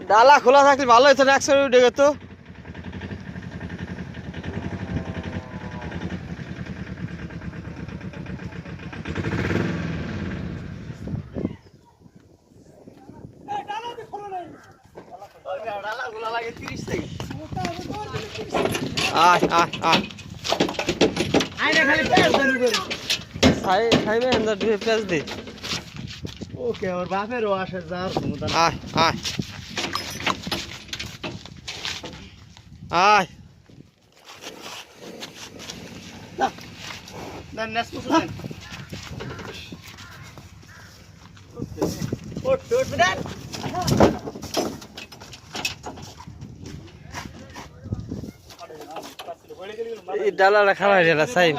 ডালা খোলা থাকলে ভালো হতো না, একসাথে উঠে গেত। আয় আয় আয় খাইবে পেঁয়াজ দে। ওকে আমার বাপেরও আসে যার ক্ষমতা নাই। আয় আয় আয় দেন নেস মুছ দেন ওট ওট দেন এই ডালাটা খারাপ, সাইন